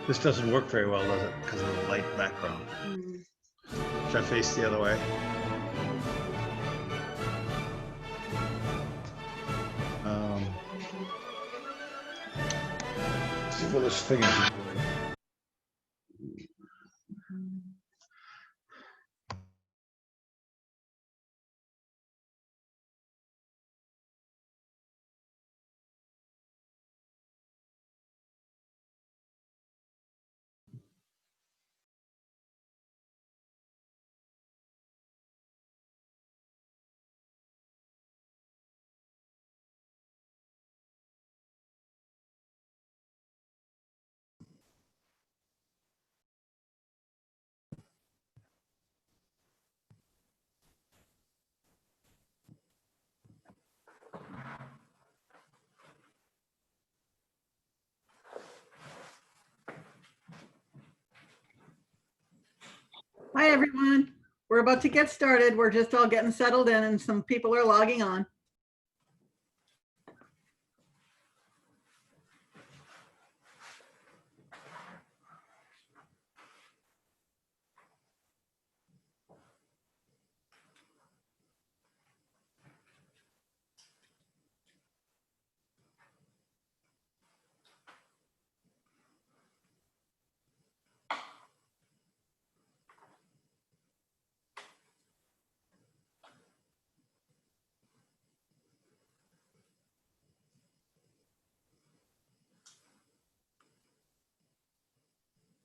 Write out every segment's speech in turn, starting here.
This doesn't work very well, does it? Because of the light background. Should I face the other way? See what this thing is. Hi, everyone. We're about to get started. We're just all getting settled in and some people are logging on.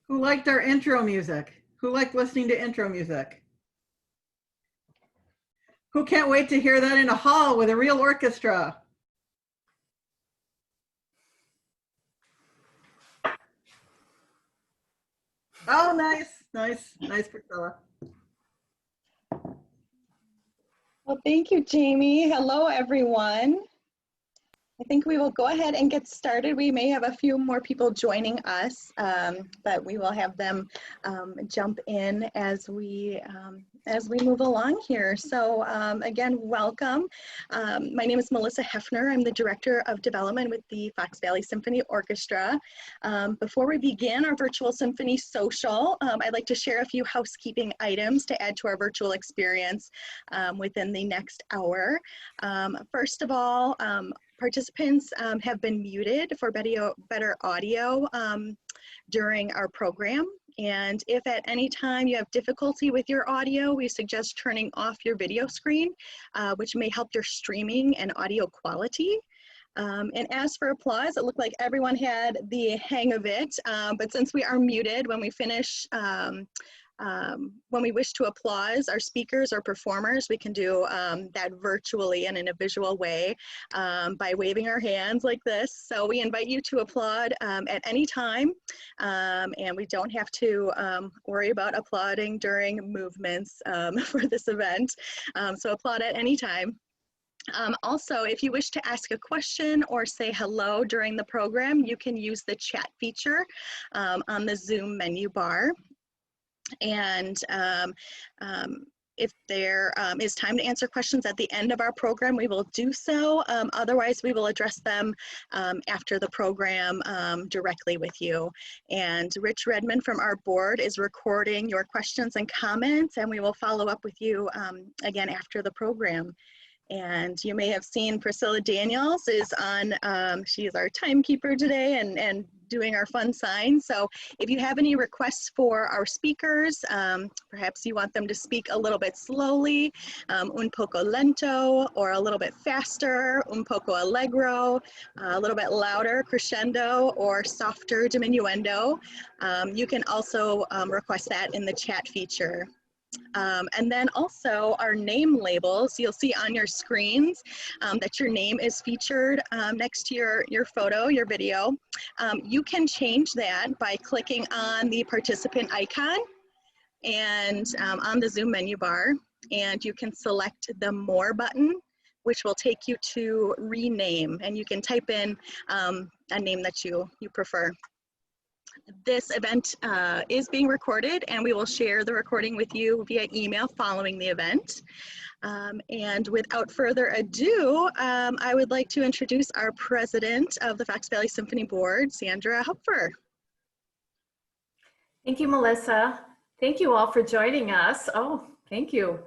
Who liked our intro music? Who liked listening to intro music? Who can't wait to hear that in a hall with a real orchestra? Oh, nice, Priscilla. Well, thank you, Jamie. Hello, everyone. I think we will go ahead and get started. We may have a few more people joining us, but we will have them jump in as we move along here. So again, welcome. My name is Melissa Hefner. I'm the Director of Development with the Fox Valley Symphony Orchestra. Before we begin our virtual Symphony Social, I'd like to share a few housekeeping items to add to our virtual experience within the next hour. First of all, participants have been muted for better audio during our program. And if at any time you have difficulty with your audio, we suggest turning off your video screen, which may help your streaming and audio quality. And as for applause, it looked like everyone had the hang of it, but since we are muted, when we finish, when we wish to applause our speakers or performers, we can do that virtually and in a visual way by waving our hands like this. So we invite you to applaud at any time, and we don't have to worry about applauding during movements for this event. So applaud at any time. Also, if you wish to ask a question or say hello during the program, you can use the chat feature on the Zoom menu bar. And if there is time to answer questions at the end of our program, we will do so. Otherwise, we will address them after the program directly with you. And Rich Redmond from our board is recording your questions and comments, and we will follow up with you again after the program. And you may have seen Priscilla Daniels is on, she is our timekeeper today and doing our fun sign. So if you have any requests for our speakers, perhaps you want them to speak a little bit slowly, un poco lento, or a little bit faster, un poco allegro, a little bit louder, crescendo, or softer, diminuendo, you can also request that in the chat feature. And then also our name labels, you'll see on your screens that your name is featured next to your photo, your video. You can change that by clicking on the participant icon and on the Zoom menu bar, and you can select the More button, which will take you to rename, and you can type in a name that you prefer. This event is being recorded, and we will share the recording with you via email following the event. And without further ado, I would like to introduce our president of the Fox Valley Symphony Board, Sandra Hupfer. Thank you, Melissa. Thank you all for joining us. Oh, thank you.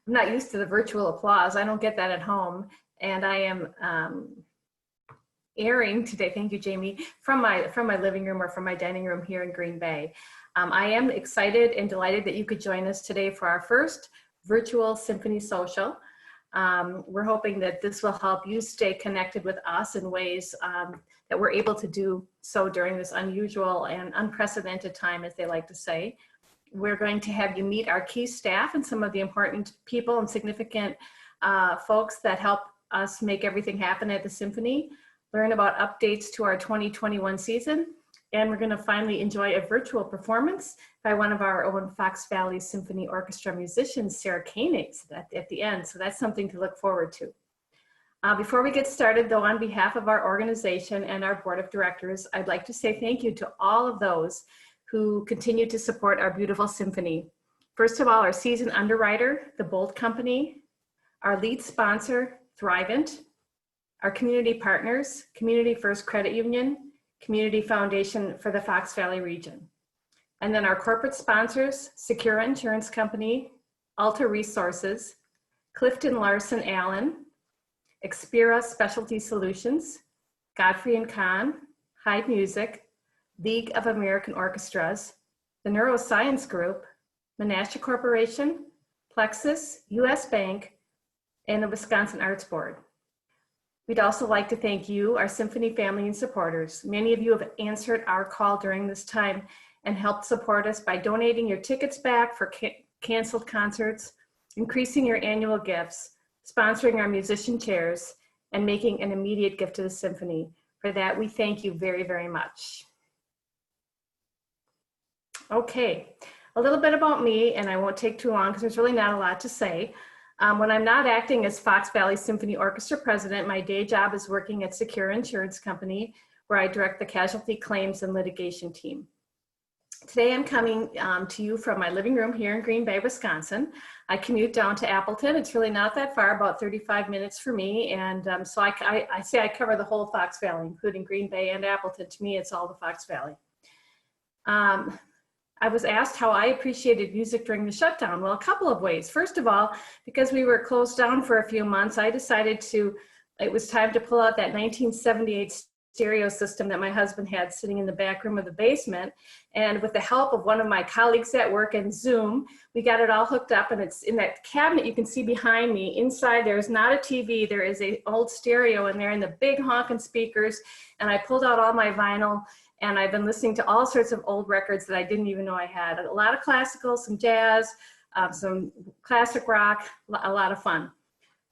I'm not used to the virtual applause. I don't get that at home. And I am airing today, thank you, Jamie, from my living room or from my dining room here in Green Bay. I am excited and delighted that you could join us today for our first virtual Symphony Social. We're hoping that this will help you stay connected with us in ways that we're able to do so during this unusual and unprecedented time, as they like to say. We're going to have you meet our key staff and some of the important people and significant folks that help us make everything happen at the Symphony, learn about updates to our 2021 season, and we're going to finally enjoy a virtual performance by one of our own Fox Valley Symphony Orchestra musicians, Sarah Koenig, at the end. So that's something to look forward to. Before we get started, though, on behalf of our organization and our board of directors, I'd like to say thank you to all of those who continue to support our beautiful symphony. First of all, our season underwriter, the Bolt Company, our lead sponsor, Thrivent, our community partners, Community First Credit Union, Community Foundation for the Fox Valley region. And then our corporate sponsors, Secura Insurance Company, Alta Resources, Clifton Larson Allen, Expira Specialty Solutions, Godfrey and Kahn, Hyde Music, League of American Orchestras, the Neuroscience Group, Menasha Corporation, Plexus, US Bank, and the Wisconsin Arts Board. We'd also like to thank you, our Symphony family and supporters. Many of you have answered our call during this time and helped support us by donating your tickets back for canceled concerts, increasing your annual gifts, sponsoring our musician chairs, and making an immediate gift to the Symphony. For that, we thank you very, very much. Okay, a little bit about me, and I won't take too long because there's really not a lot to say. When I'm not acting as Fox Valley Symphony Orchestra president, my day job is working at Secura Insurance Company, where I direct the casualty claims and litigation team. Today I'm coming to you from my living room here in Green Bay, Wisconsin. I commute down to Appleton. It's really not that far, about 35 minutes for me. And so I say I cover the whole Fox Valley, including Green Bay and Appleton. To me, it's all the Fox Valley. I was asked how I appreciated music during the shutdown. Well, a couple of ways. First of all, because we were closed down for a few months, I decided it was time to pull out that 1978 stereo system that my husband had sitting in the back room of the basement. And with the help of one of my colleagues at work and Zoom, we got it all hooked up, and it's in that cabinet you can see behind me. Inside, there's not a TV, there is an old stereo in there and the big honking speakers. And I pulled out all my vinyl, and I've been listening to all sorts of old records that I didn't even know I had. A lot of classical, some jazz, some classic rock, a lot of fun.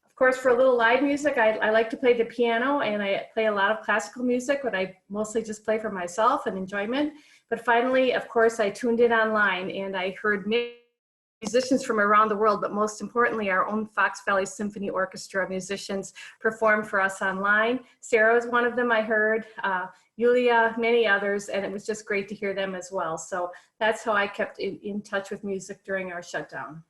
Of course, for a little live music, I like to play the piano, and I play a lot of classical music, but I mostly just play for myself and enjoyment. But finally, of course, I tuned in online, and I heard musicians from around the world, but most importantly, our own Fox Valley Symphony Orchestra musicians performed for us online. Sarah was one of them I heard, Yulia, many others, and it was just great to hear them as well. So that's how I kept in touch with music during our shutdown.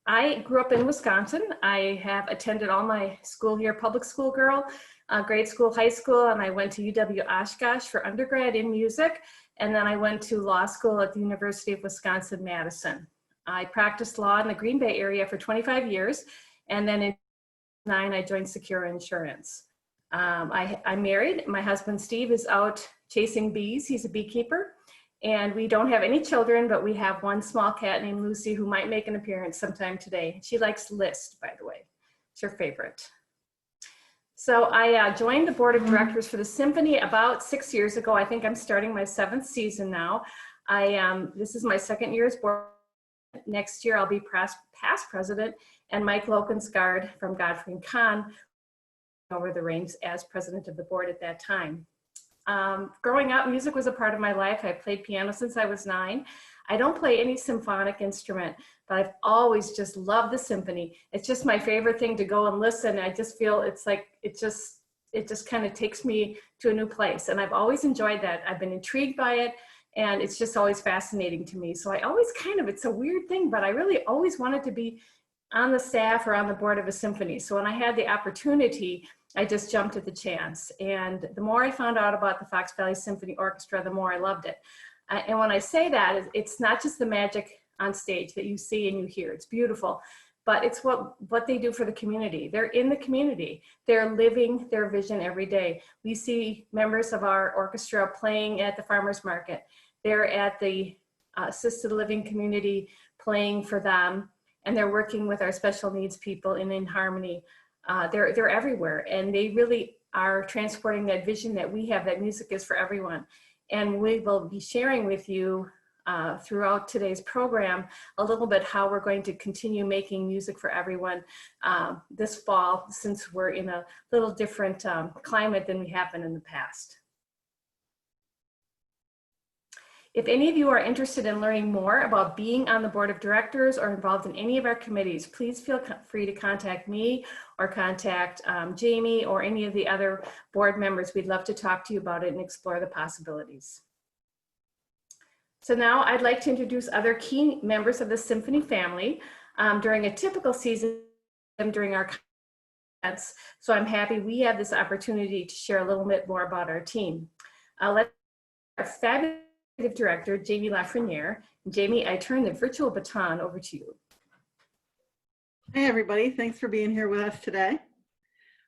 I grew up in Wisconsin. I have attended all my school here, public school girl, grade school, high school, and I went to UW-Oshkosh for undergrad in music. And then I went to law school at the University of Wisconsin-Madison. I practiced law in the Green Bay area for 25 years. And then in 2009, I joined Secura Insurance. I'm married. My husband, Steve, is out chasing bees. He's a beekeeper. And we don't have any children, but we have one small cat named Lucy who might make an appearance sometime today. She likes List, by the way. It's her favorite. So I joined the board of directors for the Symphony about 6 years ago. I think I'm starting my 7th season now. This is my 2nd year as board. Next year I'll be past president, and Mike Lokensgaard from Godfrey and Kahn over the reins as president of the board at that time. Growing up, music was a part of my life. I played piano since I was 9. I don't play any symphonic instrument, but I've always just loved the symphony. It's just my favorite thing to go and listen. I just feel it's like, it just kind of takes me to a new place. And I've always enjoyed that. I've been intrigued by it, and it's just always fascinating to me. So I always it's a weird thing, but I really always wanted to be on the staff or on the board of a symphony. So when I had the opportunity, I just jumped at the chance. And the more I found out about the Fox Valley Symphony Orchestra, the more I loved it. And when I say that, it's not just the magic on stage that you see and you hear. It's beautiful, but it's what they do for the community. They're in the community. They're living their vision every day. We see members of our orchestra playing at the farmers market. They're at the assisted living community playing for them, and they're working with our special needs people in Harmony. They're everywhere, and they really are transporting that vision that we have, that music is for everyone. And we will be sharing with you throughout today's program a little bit how we're going to continue making music for everyone this fall, since we're in a little different climate than we have been in the past. If any of you are interested in learning more about being on the board of directors or involved in any of our committees, please feel free to contact me or contact Jamie or any of the other board members. We'd love to talk to you about it and explore the possibilities. So now I'd like to introduce other key members of the Symphony family during a typical season during our events. So I'm happy we have this opportunity to share a little bit more about our team. Let's our fabulous director, Jamie Lafreniere. Jamie, I turn the virtual baton over to you. Hey everybody, thanks for being here with us today.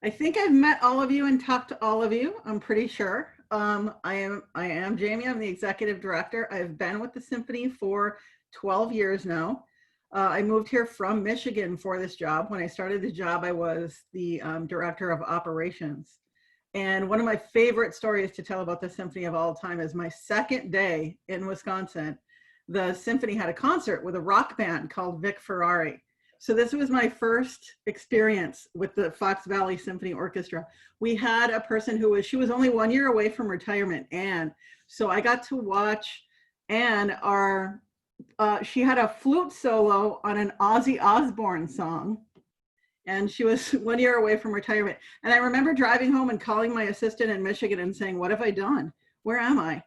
I think I've met all of you and talked to all of you, I'm pretty sure. I am Jamie, I'm the executive director. I've been with the Symphony for 12 years now. I moved here from Michigan for this job. When I started the job, I was the director of operations. And one of my favorite stories to tell about the Symphony of all time is my second day in Wisconsin. The Symphony had a concert with a rock band called Vic Ferrari. So this was my first experience with the Fox Valley Symphony Orchestra. We had a person she was only 1 year away from retirement, Anne. So I got to watch Anne, she had a flute solo on an Ozzy Osbourne song. And she was 1 year away from retirement. And I remember driving home and calling my assistant in Michigan and saying, what have I done? Where am I?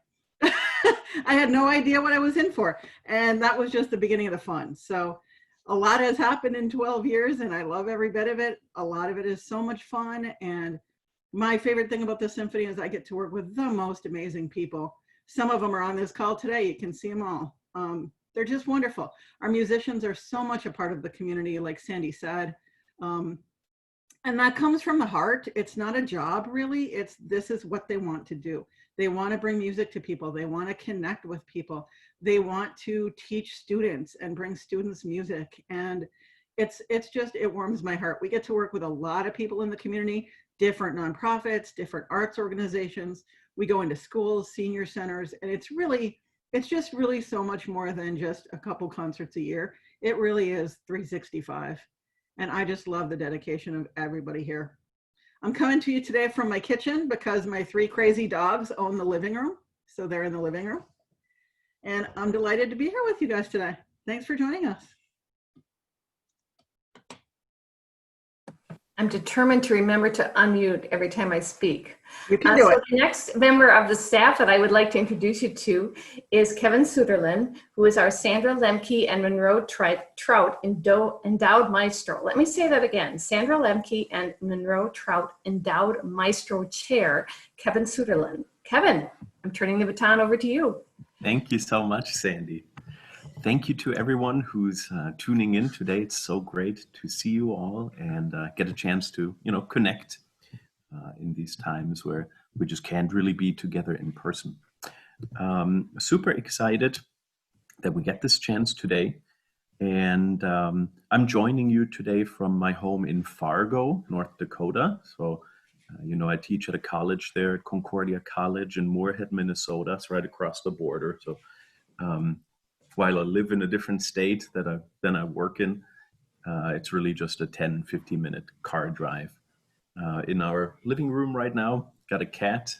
I had no idea what I was in for. And that was just the beginning of the fun. So a lot has happened in 12 years and I love every bit of it. A lot of it is so much fun. And my favorite thing about the Symphony is I get to work with the most amazing people. Some of them are on this call today. You can see them all. They're just wonderful. Our musicians are so much a part of the community, like Sandy said. And that comes from the heart. It's not a job really. This is what they want to do. They want to bring music to people. They want to connect with people. They want to teach students and bring students music. And it warms my heart. We get to work with a lot of people in the community, different nonprofits, different arts organizations. We go into schools, senior centers, and it's just really so much more than just a couple concerts a year. It really is 365. And I just love the dedication of everybody here. I'm coming to you today from my kitchen because my 3 crazy dogs own the living room. So they're in the living room. And I'm delighted to be here with you guys today. Thanks for joining us. I'm determined to remember to unmute every time I speak. You can do it. The next member of the staff that I would like to introduce you to is Kevin Suderlin, who is our Sandra Lemke and Monroe Trout Endowed Maestro. Let me say that again. Sandra Lemke and Monroe Trout Endowed Maestro Chair, Kevin Suderlin. Kevin, I'm turning the baton over to you. Thank you so much, Sandy. Thank you to everyone who's tuning in today. It's so great to see you all and get a chance to, connect in these times where we just can't really be together in person. Super excited that we get this chance today. And I'm joining you today from my home in Fargo, North Dakota. So, I teach at a college there at Concordia College in Moorhead, Minnesota. It's right across the border. So, while I live in a different state than I work in, it's really just a 10-15 minute car drive. In our living room right now, got a cat,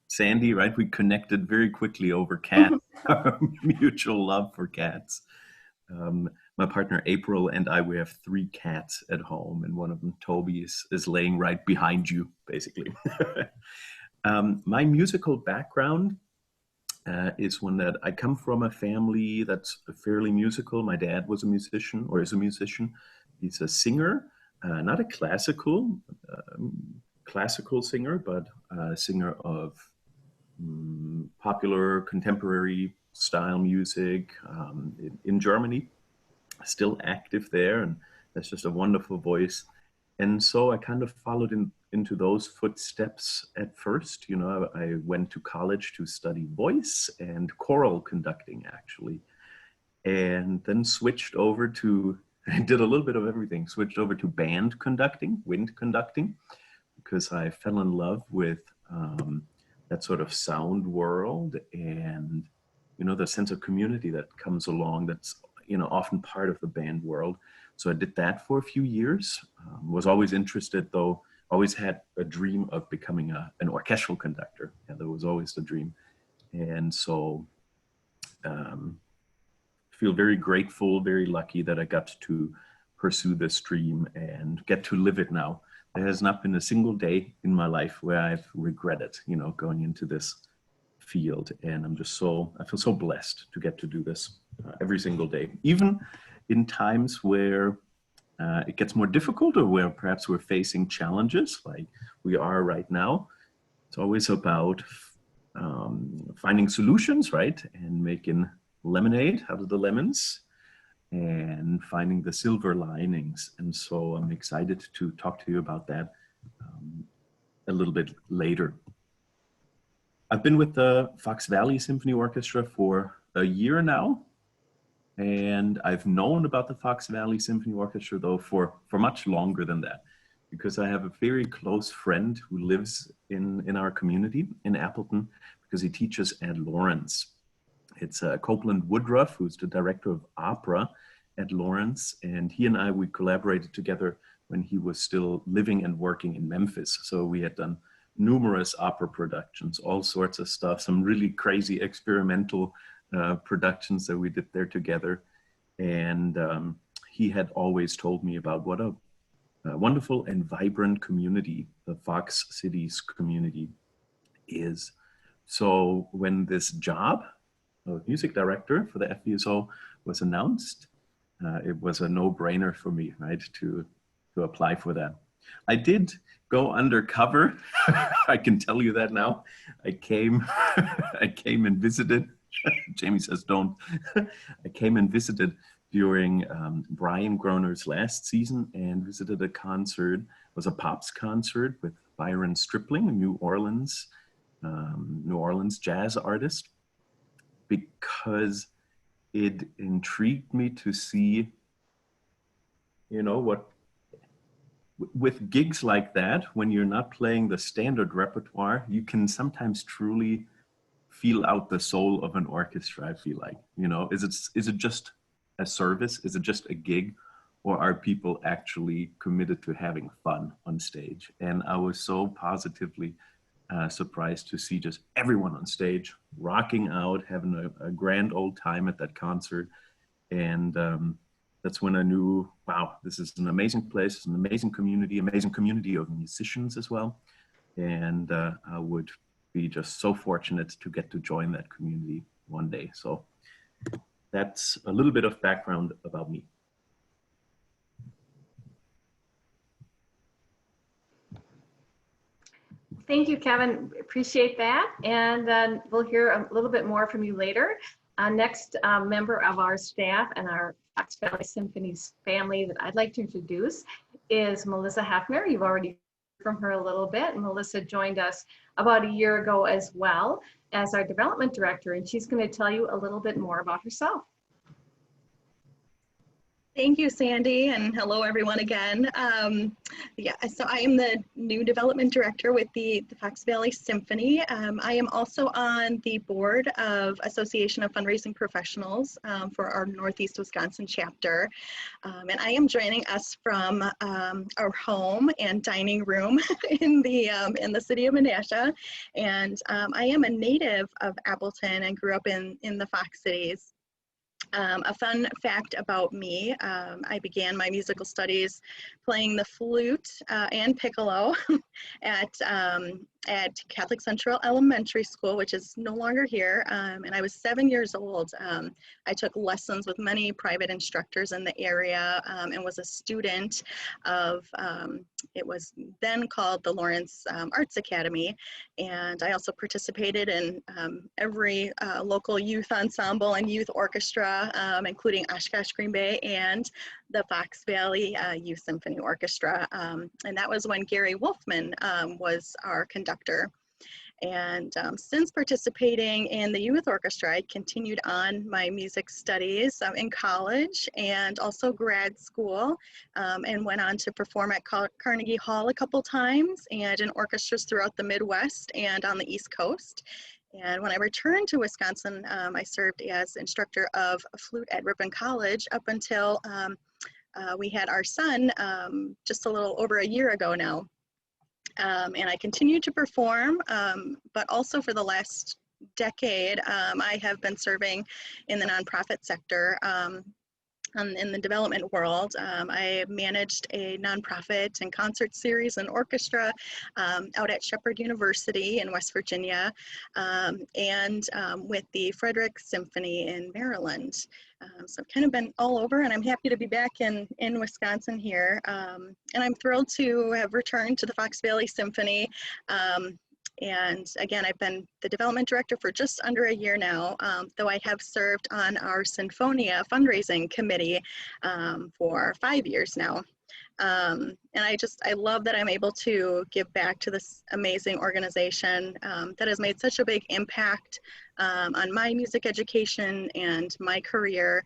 Sandy, right? We connected very quickly over cats, our mutual love for cats. My partner April and I, we have 3 cats at home, and one of them, Toby, is laying right behind you, basically. My musical background is one that I come from a family that's fairly musical. My dad was a musician, or is a musician. He's a singer, not a classical singer, but a singer of popular contemporary style music in Germany, still active there, and that's just a wonderful voice. And so I kind of followed into those footsteps at first. You know, I went to college to study voice and choral conducting, actually, and then switched over to, I did a little bit of everything, switched over to band conducting, wind conducting, because I fell in love with that sort of sound world and, you know, the sense of community that comes along that's, you know, often part of the band world. So I did that for a few years, was always interested though, always had a dream of becoming an orchestral conductor. Yeah, that was always the dream. And so feel very grateful, very lucky that I got to pursue this dream and get to live it now. There has not been a single day in my life where I've regretted, you know, going into this field. And I'm just I feel so blessed to get to do this every single day, even in times where it gets more difficult or where perhaps we're facing challenges like we are right now. It's always about finding solutions, right? And making lemonade out of the lemons and finding the silver linings. And so I'm excited to talk to you about that a little bit later. I've been with the Fox Valley Symphony Orchestra for a year now. And I've known about the Fox Valley Symphony Orchestra though for much longer than that, because I have a very close friend who lives in our community in Appleton, because he teaches at Lawrence. It's Copeland Woodruff, who's the director of opera at Lawrence. And he and I, we collaborated together when he was still living and working in Memphis. So we had done numerous opera productions, all sorts of stuff, some really crazy experimental productions that we did there together. And he had always told me about what a wonderful and vibrant community the Fox Cities community is. So when this job of music director for the FVSO was announced, it was a no-brainer for me, right, to apply for that. I did go undercover. I can tell you that now. I came and visited. Jamie says don't. I came and visited during Brian Groner's last season and visited a concert. It was a Pops concert with Byron Stripling, a New Orleans jazz artist, because it intrigued me to see, you know, what with gigs like that, when you're not playing the standard repertoire, you can sometimes truly feel out the soul of an orchestra. I feel like, you know, is it just a service? Is it just a gig? Or are people actually committed to having fun on stage? And I was so positively surprised to see just everyone on stage rocking out, having a grand old time at that concert. And that's when I knew, wow, this is an amazing place, it's an amazing community of musicians as well. And I would be just so fortunate to get to join that community one day. So that's a little bit of background about me. Thank you, Kevin. Appreciate that. And we'll hear a little bit more from you later. Next member of our staff and our Fox Valley Symphony's family that I'd like to introduce is Melissa Hafner. You've already heard from her a little bit. Melissa joined us about a year ago as well as our development director, and she's going to tell you a little bit more about herself. Thank you, Sandy, and hello everyone again. Yeah, so I am the new development director with the Fox Valley Symphony. I am also on the board of Association of Fundraising Professionals for our Northeast Wisconsin chapter. And I am joining us from our home and dining room in the city of Menasha. And I am a native of Appleton and grew up in the Fox Cities. A fun fact about me, I began my musical studies playing the flute and piccolo at at Catholic Central Elementary School, which is no longer here, and I was 7 years old. I took lessons with many private instructors in the area, and was a student of, it was then called the Lawrence Arts Academy, and I also participated in every local youth ensemble and youth orchestra, including Oshkosh Green Bay and the Fox Valley Youth Symphony Orchestra, and that was when Gary Wolfman was our conductor. And since participating in the youth orchestra, I continued on my music studies in college and also grad school, and went on to perform at Carnegie Hall a couple times and in orchestras throughout the Midwest and on the East Coast. And when I returned to Wisconsin, I served as instructor of flute at Ripon College up until we had our son just a little over a year ago now. And I continue to perform, but also for the last decade, I have been serving in the nonprofit sector. In the development world. I managed a nonprofit and concert series and orchestra out at Shepherd University in West Virginia, and with the Frederick Symphony in Maryland. So I've kind of been all over, and I'm happy to be back in Wisconsin here. And I'm thrilled to have returned to the Fox Valley Symphony. And again, I've been the development director for just under a year now, though I have served on our Sinfonia fundraising committee for 5 years now. And I love that I'm able to give back to this amazing organization that has made such a big impact on my music education and my career.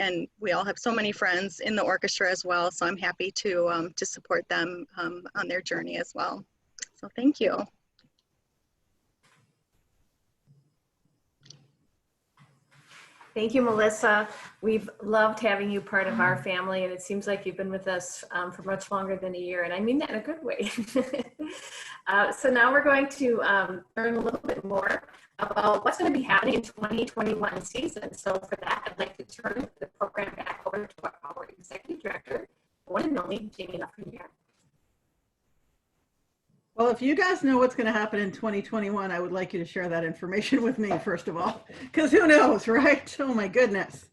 And we all have so many friends in the orchestra as well, so I'm happy to support them on their journey as well. So thank you. Thank you, Melissa. We've loved having you part of our family, and it seems like you've been with us for much longer than a year, and I mean that in a good way. So now we're going to learn a little bit more about what's going to be happening in 2021 season. So for that, I'd like to turn the program back over to our executive director, the one and only Jamie Lafreniere. Well, if you guys know what's going to happen in 2021, I would like you to share that information with me, first of all, because who knows, right? Oh my goodness.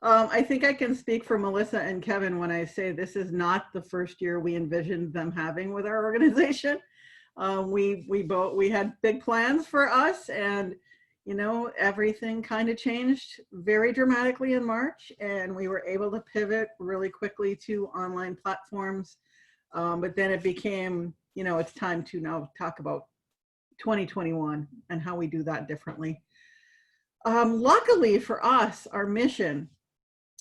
I think I can speak for Melissa and Kevin when I say this is not the first year we envisioned them having with our organization. We had big plans for us, and you know, everything kind of changed very dramatically in March, and we were able to pivot really quickly to online platforms. But then it became, you know, it's time to now talk about 2021 and how we do that differently. Luckily for us, our mission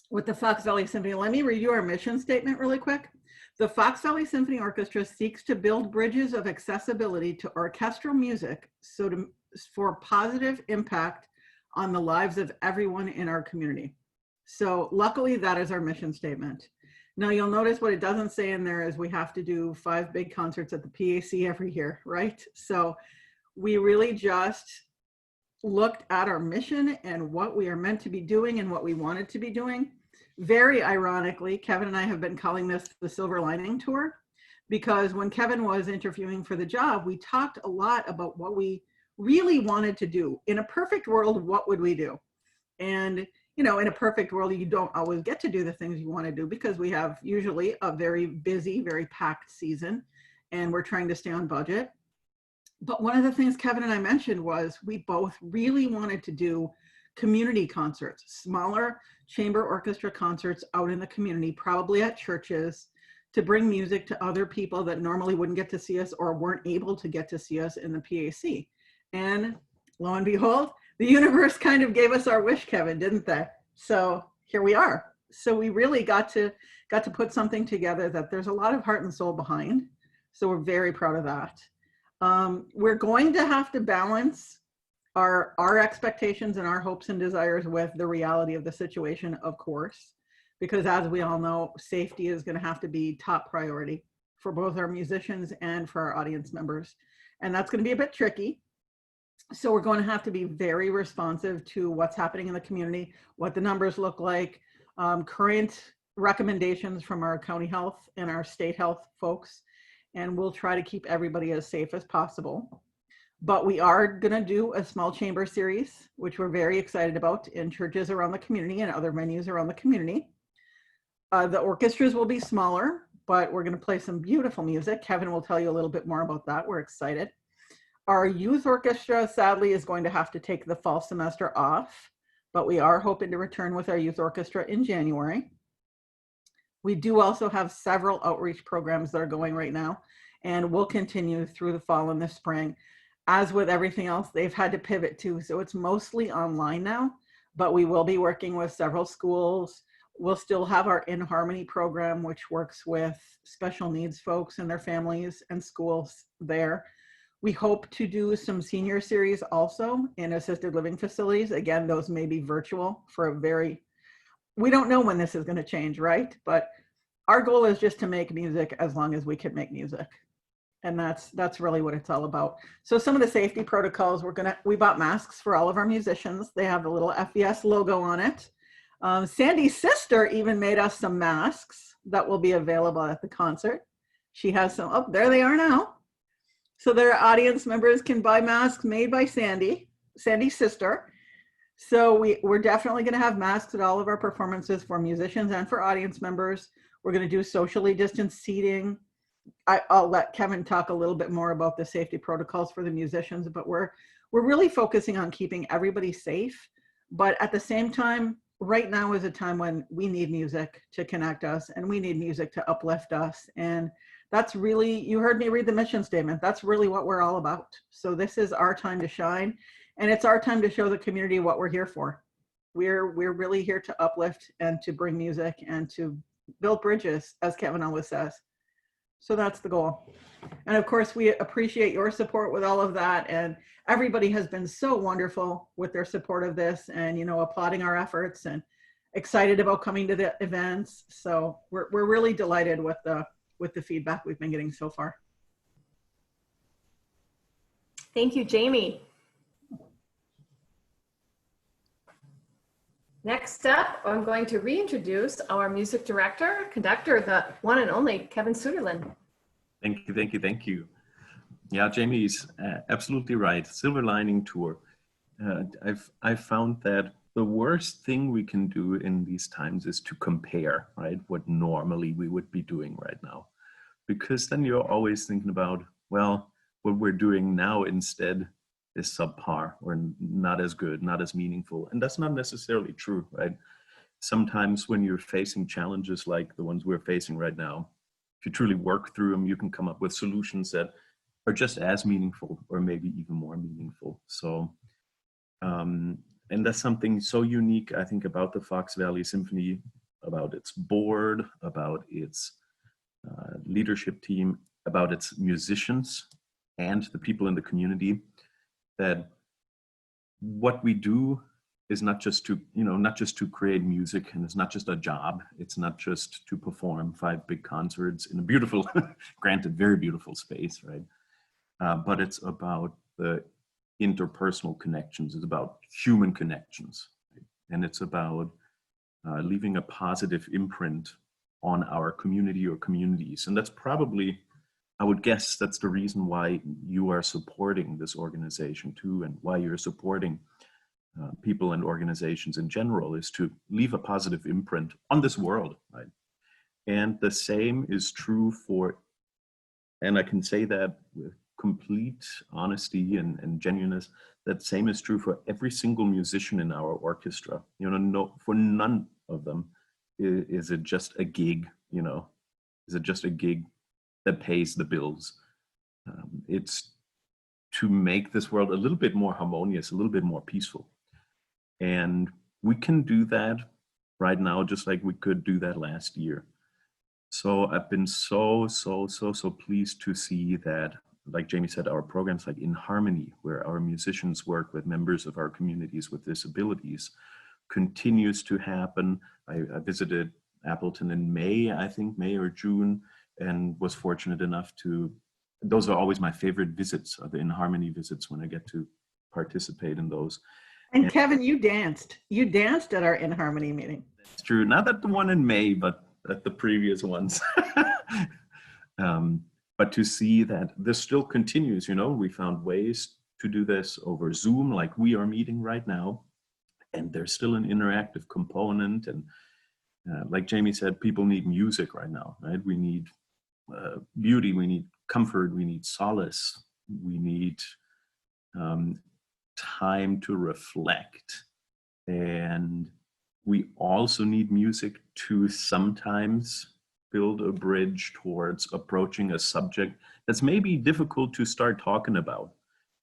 with the Fox Valley Symphony, let me review our mission statement really quick. The Fox Valley Symphony Orchestra seeks to build bridges of accessibility to orchestral music for positive impact on the lives of everyone in our community. So luckily that is our mission statement. Now you'll notice what it doesn't say in there is we have to do 5 big concerts at the PAC every year, right? So we really just looked at our mission and what we are meant to be doing and what we wanted to be doing. Very ironically, Kevin and I have been calling this the Silver Lining Tour, because when Kevin was interviewing for the job, we talked a lot about what we really wanted to do. In a perfect world, what would we do? And you know, in a perfect world, you don't always get to do the things you want to do because we have usually a very busy, very packed season, and we're trying to stay on budget. But one of the things Kevin and I mentioned was we both really wanted to do community concerts, smaller chamber orchestra concerts out in the community, probably at churches, to bring music to other people that normally wouldn't get to see us or weren't able to get to see us in the PAC. And lo and behold, the universe kind of gave us our wish, Kevin, didn't they? So here we are. So we really got to put something together that there's a lot of heart and soul behind. So we're very proud of that. We're going to have to balance our expectations and our hopes and desires with the reality of the situation, of course, because as we all know, safety is going to have to be top priority for both our musicians and for our audience members. And that's going to be a bit tricky. So we're going to have to be very responsive to what's happening in the community, what the numbers look like, current recommendations from our county health and our state health folks, and we'll try to keep everybody as safe as possible. But we are going to do a small chamber series, which we're very excited about, in churches around the community and other venues around the community. The orchestras will be smaller, but we're going to play some beautiful music. Kevin will tell you a little bit more about that. We're excited. Our youth orchestra, sadly, is going to have to take the fall semester off, but we are hoping to return with our youth orchestra in January. We do also have several outreach programs that are going right now, and will continue through the fall and the spring. As with everything else, they've had to pivot too, so it's mostly online now, but we will be working with several schools. We'll still have our In Harmony program, which works with special needs folks and their families and schools there. We hope to do some senior series also in assisted living facilities. Again, those may be virtual for a very, we don't know when this is going to change, right? But our goal is just to make music as long as we can make music. And that's really what it's all about. So some of the safety protocols, we bought masks for all of our musicians. They have the little FES logo on it. Sandy's sister even made us some masks that will be available at the concert. She has some, oh, there they are now. So their audience members can buy masks made by Sandy's sister. So we're definitely going to have masks at all of our performances for musicians and for audience members. We're going to do socially distanced seating. I'll let Kevin talk a little bit more about the safety protocols for the musicians, but we're really focusing on keeping everybody safe. But at the same time, right now is a time when we need music to connect us, and we need music to uplift us. And that's really, you heard me read the mission statement. That's really what we're all about. So this is our time to shine, and it's our time to show the community what we're here for. We're really here to uplift and to bring music and to build bridges, as Kevin always says. So that's the goal. And of course, we appreciate your support with all of that. And everybody has been so wonderful with their support of this and, you know, applauding our efforts and excited about coming to the events. So we're really delighted with the feedback we've been getting so far. Thank you, Jamie. Next up, I'm going to reintroduce our music director, conductor, the one and only Kevin Suderlin. Thank you, thank you, thank you. Yeah, Jamie's absolutely right. Silver lining tour. I've found that the worst thing we can do in these times is to compare, right, what normally we would be doing right now. Because then you're always thinking about, well, what we're doing now instead is subpar or not as good, not as meaningful. And that's not necessarily true, right? Sometimes when you're facing challenges like the ones we're facing right now, if you truly work through them, you can come up with solutions that are just as meaningful or maybe even more meaningful. So, and that's something so unique, I think, about the Fox Valley Symphony, about its board, about its leadership team, about its musicians and the people in the community, that what we do is not just to, not just to create music, and it's not just a job. It's not just to perform 5 big concerts in a beautiful, granted, very beautiful space, right? But it's about the interpersonal connections. It's about human connections, right? And it's about leaving a positive imprint on our community or communities. And that's probably, I would guess, that's the reason why you are supporting this organization too, and why you're supporting people and organizations in general, is to leave a positive imprint on this world, right? And the same is true for, and I can say that with complete honesty and genuineness, that same is true for every single musician in our orchestra. No, for none of them is it just a gig, is it just a gig that pays the bills. It's to make this world a little bit more harmonious, a little bit more peaceful. And we can do that right now, just like we could do that last year. So I've been so pleased to see that, like Jamie said, our programs like In Harmony, where our musicians work with members of our communities with disabilities, continues to happen. I visited Appleton in May, I think, May or June, and was fortunate enough to, those are always my favorite visits, are the In Harmony visits, when I get to participate in those. And Kevin, you danced at our In Harmony meeting. That's true, not at the one in May, but at the previous ones. but to see that this still continues, you know, we found ways to do this over Zoom, like we are meeting right now, and there's still an interactive component. And like Jamie said, people need music right now, right? We need beauty, we need comfort, we need solace, we need time to reflect. And we also need music to sometimes build a bridge towards approaching a subject that's maybe difficult to start talking about.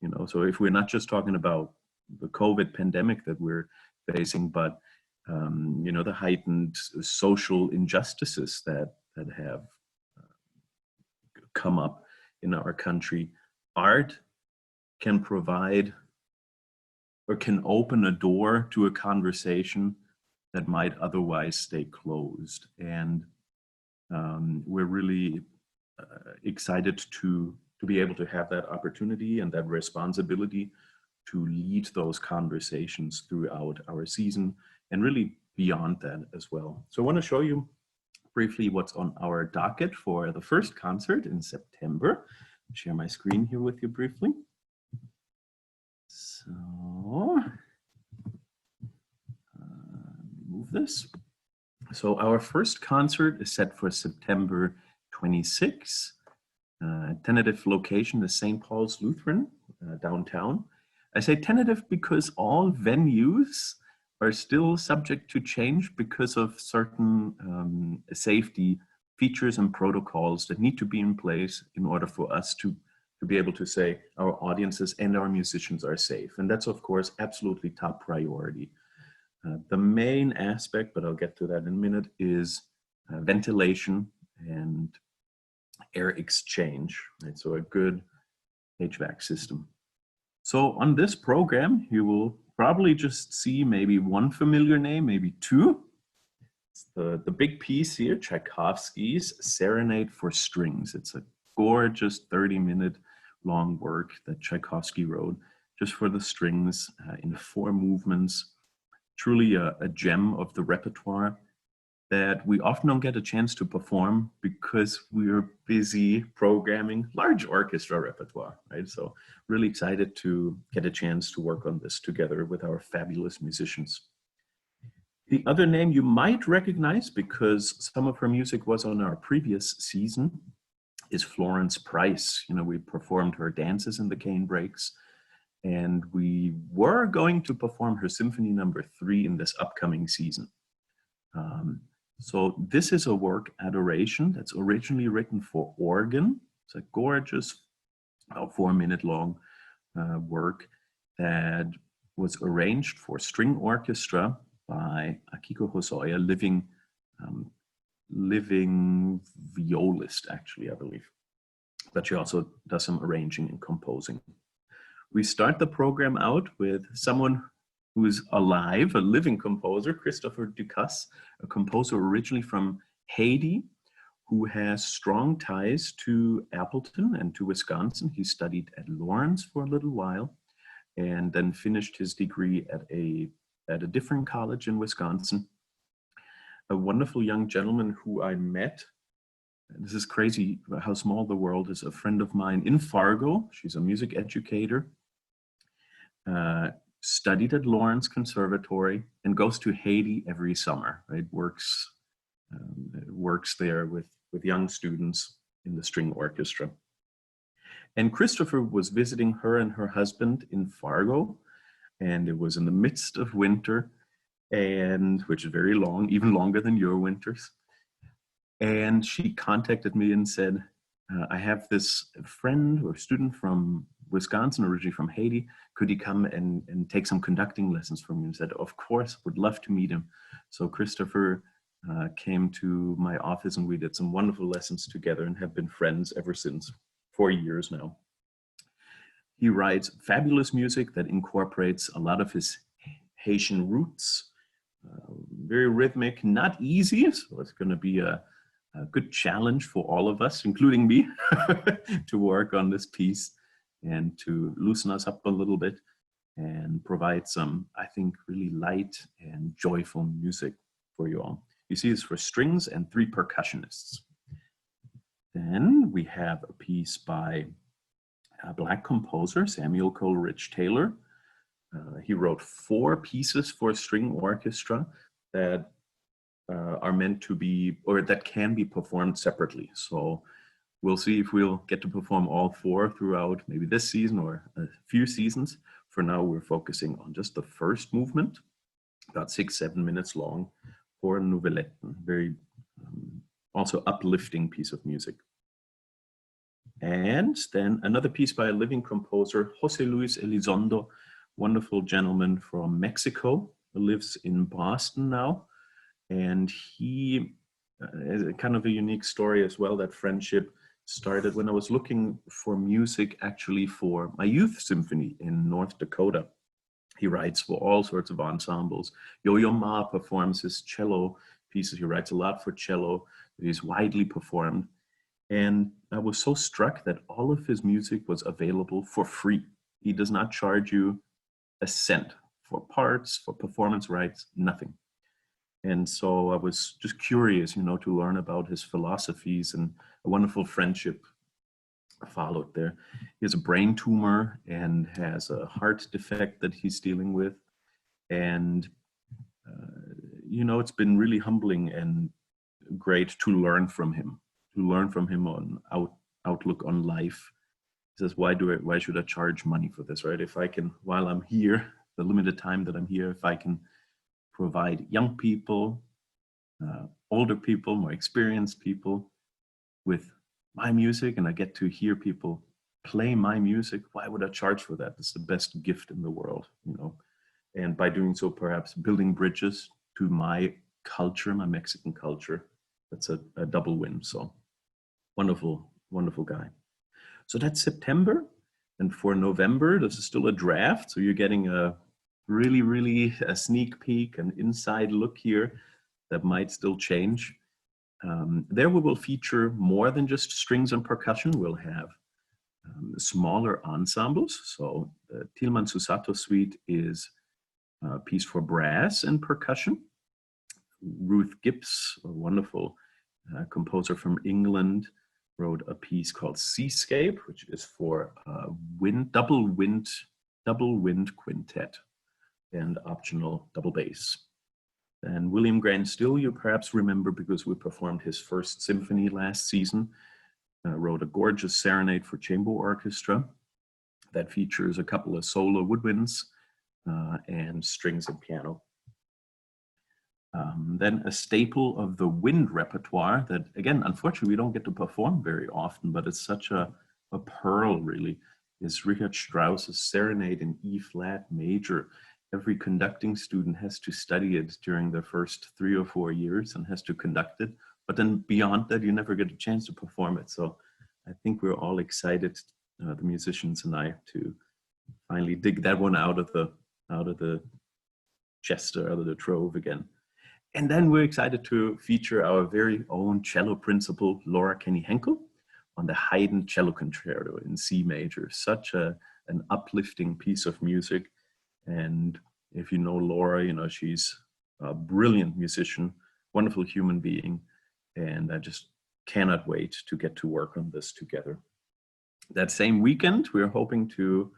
You know, so if we're not just talking about the COVID pandemic that we're facing, but you know, the heightened social injustices that have come up in our country, art can provide or can open a door to a conversation that might otherwise stay closed. And we're really excited to be able to have that opportunity and that responsibility to lead those conversations throughout our season and really beyond that as well. So I want to show you briefly what's on our docket for the first concert in September. I'll share my screen here with you briefly. So move this. So our first concert is set for September 26. Tentative location is St. Paul's Lutheran, downtown. I say tentative because all venues are still subject to change because of certain safety features and protocols that need to be in place in order for us to be able to say our audiences and our musicians are safe. And that's, of course, absolutely top priority. The main aspect, but I'll get to that in a minute, is ventilation and air exchange, right? So a good HVAC system. So on this program, you will probably just see maybe one familiar name, maybe two. It's the big piece here, Tchaikovsky's Serenade for Strings. It's a gorgeous 30-minute long work that Tchaikovsky wrote just for the strings in 4 movements. Truly a gem of the repertoire that we often don't get a chance to perform because we're busy programming large orchestra repertoire, right? So really excited to get a chance to work on this together with our fabulous musicians. The other name you might recognize because some of her music was on our previous season is Florence Price. You know, we performed her dances in the cane breaks, and we were going to perform her Symphony No. 3 in this upcoming season. So this is a work, Adoration, that's originally written for organ. It's a gorgeous, about 4-minute long work that was arranged for string orchestra by Akiko Hosoya, living violist, actually, I believe. But she also does some arranging and composing. We start the program out with someone who is alive, a living composer, Christopher Ducasse, a composer originally from Haiti, who has strong ties to Appleton and to Wisconsin. He studied at Lawrence for a little while and then finished his degree at a different college in Wisconsin. A wonderful young gentleman who I met. This is crazy how small the world is. A friend of mine in Fargo, she's a music educator, studied at Lawrence Conservatory and goes to Haiti every summer, right? Works there with young students in the string orchestra. And Christopher was visiting her and her husband in Fargo, and it was in the midst of winter, and which is very long, even longer than your winters. And she contacted me and said, I have this friend or student from Wisconsin, originally from Haiti. Could he come and take some conducting lessons from you? And said, of course, would love to meet him. So Christopher came to my office and we did some wonderful lessons together and have been friends ever since, 4 years now. He writes fabulous music that incorporates a lot of his Haitian roots, very rhythmic, not easy. So it's going to be a good challenge for all of us, including me, to work on this piece and to loosen us up a little bit and provide some, I think, really light and joyful music for you all. You see, it's for strings and 3 percussionists. Then we have a piece by a Black composer, Samuel Coleridge Taylor. He wrote 4 pieces for string orchestra that are meant to be, or that can be performed separately. So we'll see if we'll get to perform all 4 throughout maybe this season or a few seasons. For now, we're focusing on just the first movement, about 6-7 minutes long, for Nouvellette, very also uplifting piece of music. And then another piece by a living composer, Jose Luis Elizondo, wonderful gentleman from Mexico, who lives in Boston now. And he is kind of a unique story as well. That friendship started when I was looking for music actually for my youth symphony in North Dakota. He writes for all sorts of ensembles. Yo-Yo Ma performs his cello pieces. He writes a lot for cello. He's widely performed. And I was so struck that all of his music was available for free. He does not charge you a cent for parts, for performance rights, nothing. And so I was just curious, to learn about his philosophies, and a wonderful friendship followed there. He has a brain tumor and has a heart defect that he's dealing with. And, it's been really humbling and great to learn from him on outlook on life. He says, why should I charge money for this, right? If I can, while I'm here, the limited time that I'm here, if I can provide young people, older people, more experienced people with my music, and I get to hear people play my music, why would I charge for that? It's the best gift in the world, And by doing so, perhaps building bridges to my culture, my Mexican culture, that's a double win. So wonderful, wonderful guy. So that's September. And for November, this is still a draft. So you're getting a really a sneak peek, an inside look here that might still change. There we will feature more than just strings and percussion. We'll have smaller ensembles. So the Tilman Susato suite is a piece for brass and percussion. Ruth Gibbs, a wonderful composer from England, wrote a piece called Seascape, which is for double wind quintet and optional double bass. And William Grant Still, you perhaps remember because we performed his first symphony last season, wrote a gorgeous serenade for chamber orchestra that features a couple of solo woodwinds and strings and piano. Then a staple of the wind repertoire that, again, unfortunately, we don't get to perform very often, but it's such a pearl, really, is Richard Strauss's Serenade in E-flat major. Every conducting student has to study it during their first 3 or 4 years and has to conduct it. But then beyond that, you never get a chance to perform it. So I think we're all excited, the musicians and I, to finally dig that one out of the chest or out of the trove again. And then we're excited to feature our very own cello principal, Laura Kenny Henkel, on the Haydn Cello Concerto in C major. Such an uplifting piece of music. And if you know Laura, she's a brilliant musician, wonderful human being. And I just cannot wait to get to work on this together. That same weekend, we're hoping to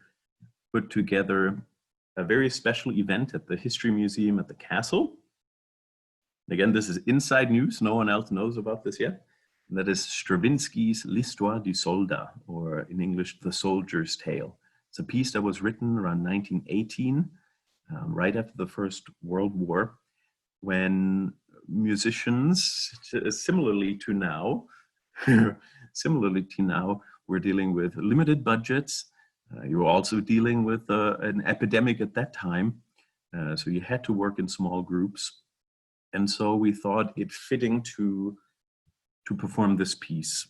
put together a very special event at the History Museum at the Castle. Again, this is inside news. No one else knows about this yet. And that is Stravinsky's L'Histoire du Soldat, or in English, The Soldier's Tale. It's a piece that was written around 1918, right after the First World War, when musicians, similarly to now, were dealing with limited budgets. You were also dealing with an epidemic at that time. So you had to work in small groups. And so we thought it fitting to perform this piece.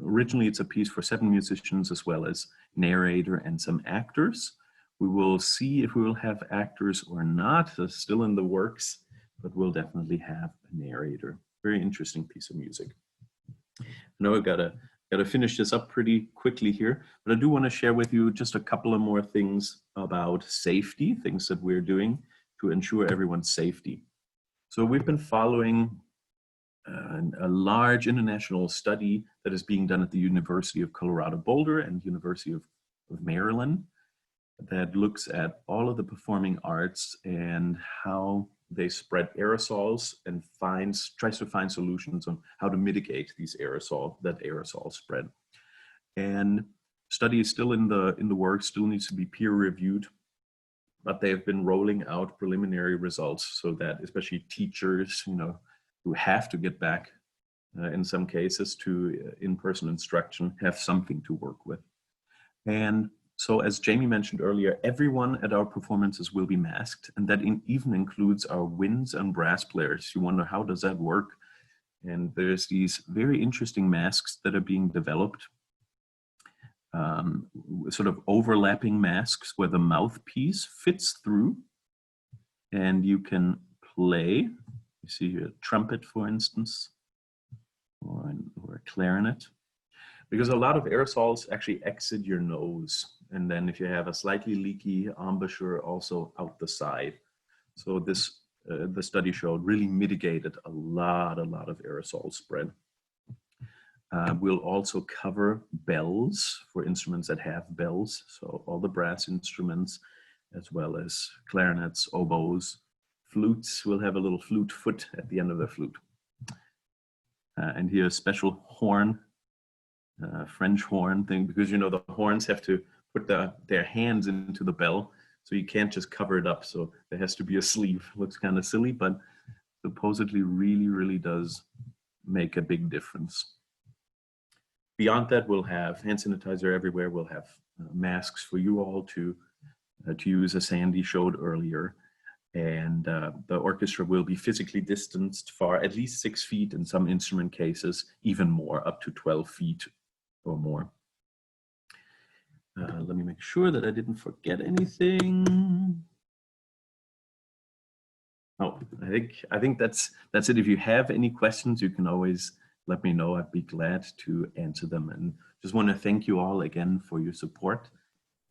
Originally, it's a piece for 7 musicians as well as narrator and some actors. We will see if we will have actors or not. It's still in the works, but we'll definitely have a narrator. Very interesting piece of music. I know I've got to finish this up pretty quickly here, but I do want to share with you just a couple of more things about safety, things that we're doing to ensure everyone's safety. So we've been following a large international study that is being done at the University of Colorado Boulder and University of Maryland that looks at all of the performing arts and how they spread aerosols and tries to find solutions on how to mitigate that aerosol spread. And study is still in the works, still needs to be peer reviewed, but they have been rolling out preliminary results so that especially teachers, who have to get back in some cases to in-person instruction have something to work with. And so as Jamie mentioned earlier, everyone at our performances will be masked, and that even includes our winds and brass players. You wonder, how does that work? And there's these very interesting masks that are being developed, sort of overlapping masks where the mouthpiece fits through, and you can play. You see here a trumpet, for instance, or a clarinet. Because a lot of aerosols actually exit your nose. And then if you have a slightly leaky embouchure, also out the side. So this, the study showed, really mitigated a lot of aerosol spread. We'll also cover bells for instruments that have bells. So all the brass instruments, as well as clarinets, oboes, flutes. We'll have a little flute foot at the end of the flute. And here a special horn, French horn thing, because the horns have to put their hands into the bell, so you can't just cover it up. So there has to be a sleeve. Looks kind of silly, but supposedly really does make a big difference. Beyond that, we'll have hand sanitizer everywhere. We'll have masks for you all to use, as Sandy showed earlier. And the orchestra will be physically distanced far, at least 6 feet, in some instrument cases, even more, up to 12 feet or more. Let me make sure that I didn't forget anything. Oh, I think that's it. If you have any questions, you can always let me know. I'd be glad to answer them. And just want to thank you all again for your support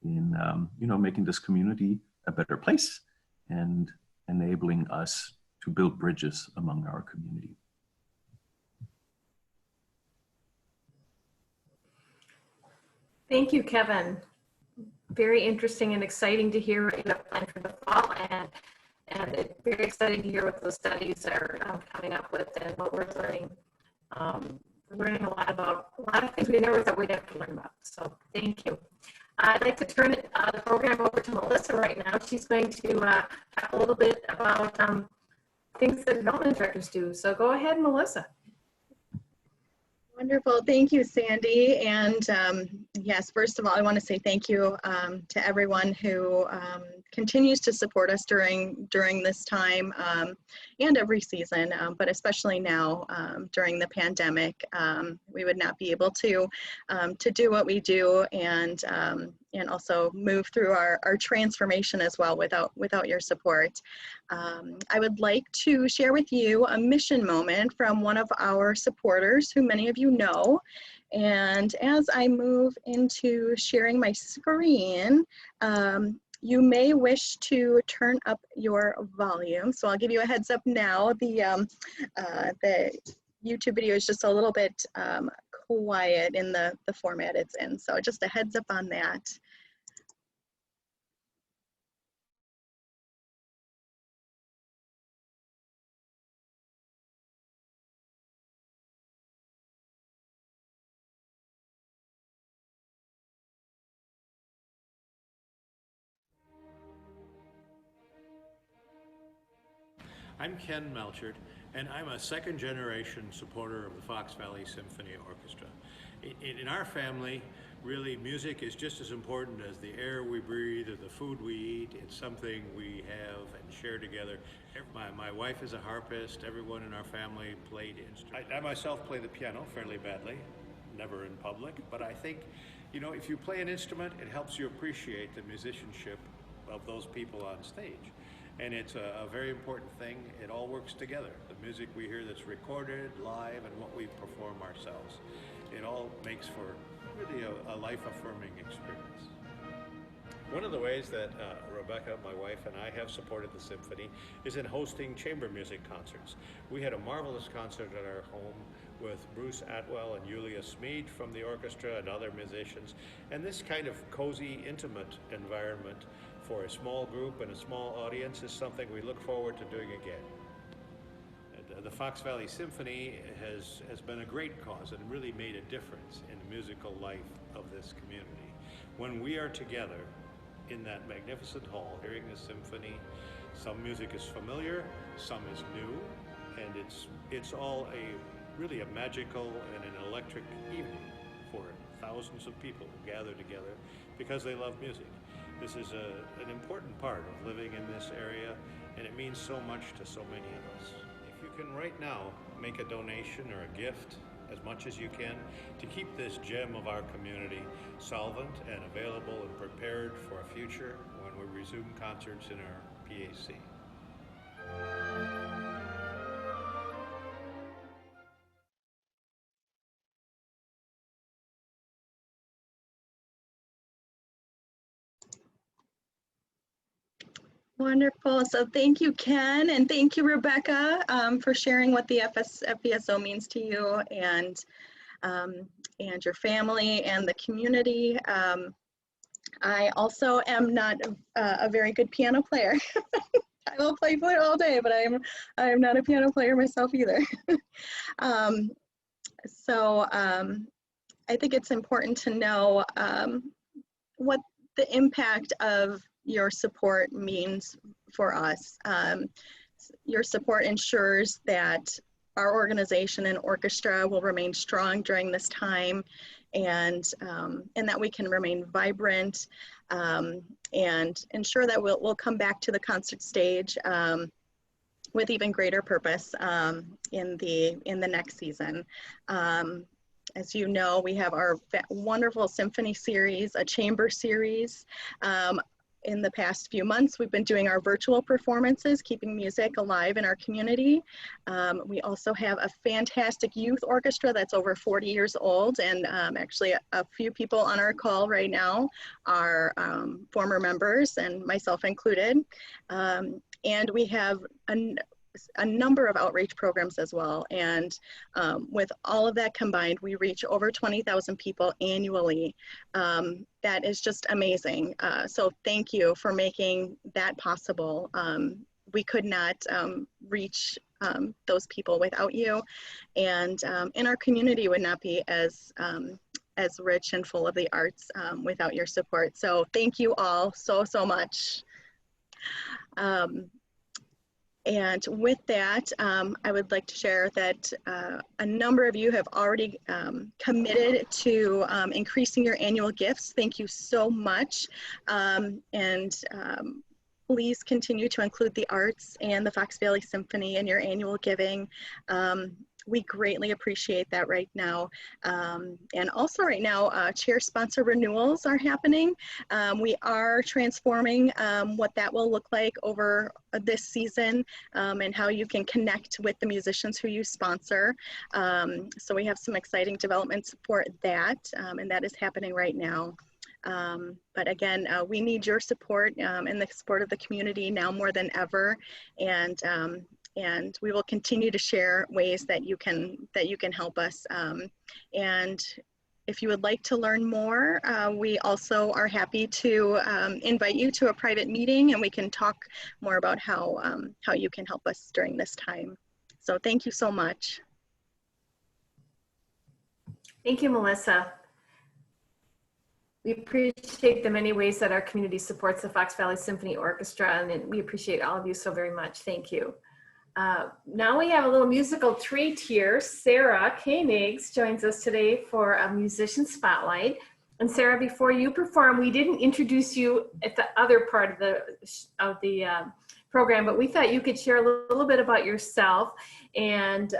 in making this community a better place and enabling us to build bridges among our community. Thank you, Kevin. Very interesting and exciting to hear what you have planned for the fall, and it's very exciting to hear what those studies are coming up with and what we're learning. We're learning a lot about a lot of things we never thought we'd have to learn about. So thank you. I'd like to turn the program over to Melissa right now. She's going to talk a little bit about things that development directors do. So go ahead, Melissa. Wonderful. Thank you, Sandy. And yes, first of all, I want to say thank you to everyone who continues to support us during this time and every season, but especially now during the pandemic. We would not be able to do what we do and also move through our transformation as well without your support. I would like to share with you a mission moment from one of our supporters who many of you know. And as I move into sharing my screen, you may wish to turn up your volume. So I'll give you a heads up now. The YouTube video is just a little bit quiet in the format it's in. So just a heads up on that. I'm Ken Melchert, and I'm a second-generation supporter of the Fox Valley Symphony Orchestra. In our family, really, music is just as important as the air we breathe or the food we eat. It's something we have and share together. My wife is a harpist. Everyone in our family played instruments. I myself play the piano fairly badly, never in public, but I think, if you play an instrument, it helps you appreciate the musicianship of those people on stage. And it's a very important thing. It all works together. The music we hear that's recorded live and what we perform ourselves. It all makes for really a life-affirming experience. One of the ways that Rebecca, my wife, and I have supported the symphony is in hosting chamber music concerts. We had a marvelous concert at our home with Bruce Atwell and Yulia Smead from the orchestra and other musicians. And this kind of cozy, intimate environment for a small group and a small audience is something we look forward to doing again. The Fox Valley Symphony has been a great cause and really made a difference in the musical life of this community. When we are together in that magnificent hall hearing the symphony, some music is familiar, some is new, and it's all really a magical and an electric evening for thousands of people who gather together because they love music. This is an important part of living in this area, and it means so much to so many of us. If you can right now make a donation or a gift, as much as you can, to keep this gem of our community solvent and available and prepared for a future when we resume concerts in our PAC. Wonderful. So thank you, Ken, and thank you, Rebecca, for sharing what the FPSO means to you and your family and the community. I also am not a very good piano player. I will play flute all day, but I am not a piano player myself either. I think it's important to know what the impact of your support means for us. Your support ensures that our organization and orchestra will remain strong during this time, and that we can remain vibrant and ensure that we'll come back to the concert stage with even greater purpose in the next season. As you know, we have our wonderful symphony series, a chamber series. In the past few months, we've been doing our virtual performances, keeping music alive in our community. We also have a fantastic youth orchestra that's over 40 years old, and actually a few people on our call right now are former members, and myself included. And we have a number of outreach programs as well. And with all of that combined, we reach over 20,000 people annually. That is just amazing. So thank you for making that possible. We could not reach those people without you. And our community would not be as rich and full of the arts without your support. So thank you all so much. And with that, I would like to share that a number of you have already committed to increasing your annual gifts. Thank you so much. Please continue to include the arts and the Fox Valley Symphony in your annual giving. We greatly appreciate that right now. And also right now, chair sponsor renewals are happening. We are transforming what that will look like over this season and how you can connect with the musicians who you sponsor. So we have some exciting developments for that, and that is happening right now. But again, we need your support and the support of the community now more than ever. And we will continue to share ways that you can help us. And if you would like to learn more, we also are happy to invite you to a private meeting, and we can talk more about how you can help us during this time. So thank you so much. Thank you, Melissa. We appreciate the many ways that our community supports the Fox Valley Symphony Orchestra, and we appreciate all of you so very much. Thank you. Now we have a little musical treat here. Sarah Koenig joins us today for a musician spotlight. And Sarah, before you perform, we didn't introduce you at the other part of the program, but we thought you could share a little bit about yourself and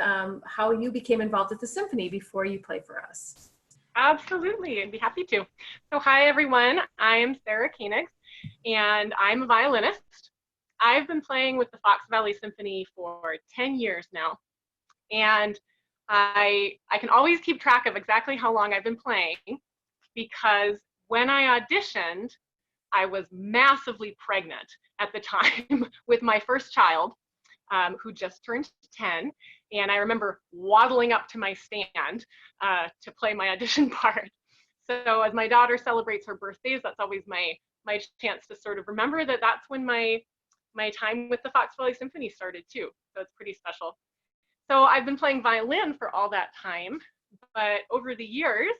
how you became involved with the symphony before you play for us. Absolutely, I'd be happy to. So hi everyone, I am Sarah Koenig and I'm a violinist. I've been playing with the Fox Valley Symphony for 10 years now. And I can always keep track of exactly how long I've been playing, because when I auditioned, I was massively pregnant at the time with my first child, who just turned 10. And I remember waddling up to my stand to play my audition part. So as my daughter celebrates her birthdays, that's always my chance to sort of remember that that's when my time with the Fox Valley Symphony started too. So it's pretty special. So I've been playing violin for all that time, but over the years,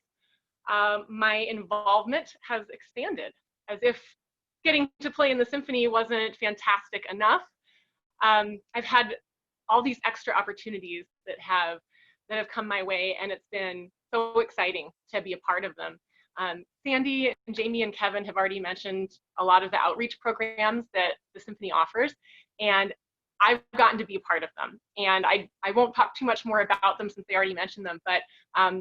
my involvement has expanded, as if getting to play in the symphony wasn't fantastic enough. I've had all these extra opportunities that have come my way, and it's been so exciting to be a part of them. Sandy and Jamie and Kevin have already mentioned a lot of the outreach programs that the symphony offers, and I've gotten to be a part of them. And I won't talk too much more about them since they already mentioned them, but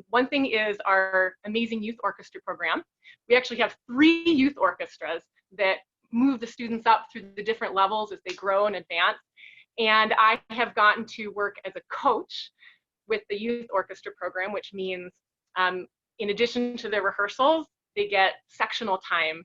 one thing is our amazing youth orchestra program. We actually have 3 youth orchestras that move the students up through the different levels as they grow and advance. And I have gotten to work as a coach with the youth orchestra program, which means in addition to their rehearsals, they get sectional time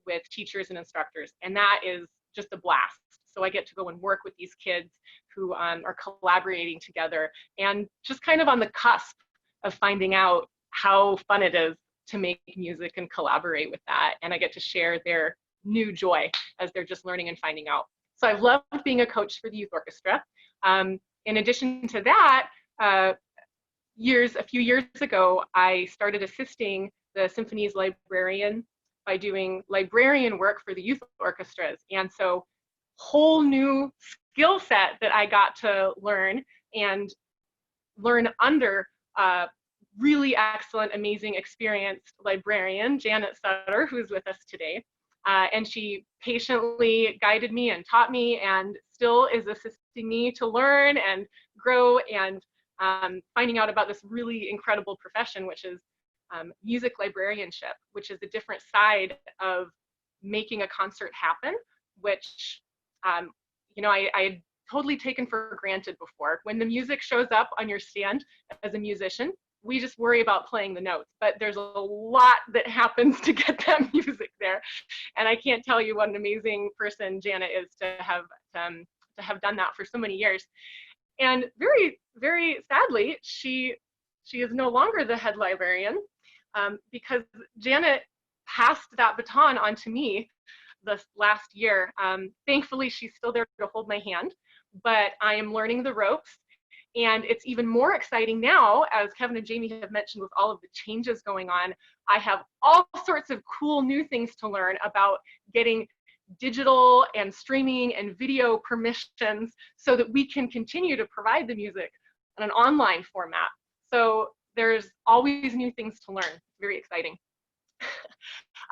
with teachers and instructors. And that is just a blast. So I get to go and work with these kids who are collaborating together and just kind of on the cusp of finding out how fun it is to make music and collaborate with that. And I get to share their new joy as they're just learning and finding out. So I've loved being a coach for the youth orchestra. In addition to that, a few years ago, I started assisting the symphony's librarian by doing librarian work for the youth orchestras. And so whole new skill set that I got to learn under a really excellent, amazing, experienced librarian, Janet Sutter, who's with us today. And she patiently guided me and taught me and still is assisting me to learn and grow and finding out about this really incredible profession, which is music librarianship, which is a different side of making a concert happen, which I had totally taken for granted before. When the music shows up on your stand as a musician, we just worry about playing the notes, but there's a lot that happens to get that music there. And I can't tell you what an amazing person Janet is to have done that for so many years. And very, very sadly, she is no longer the head librarian because Janet passed that baton on to me this last year. Thankfully, she's still there to hold my hand, but I am learning the ropes. And it's even more exciting now, as Kevin and Jamie have mentioned, with all of the changes going on. I have all sorts of cool new things to learn about getting digital and streaming and video permissions so that we can continue to provide the music in an online format. So there's always new things to learn. Very exciting.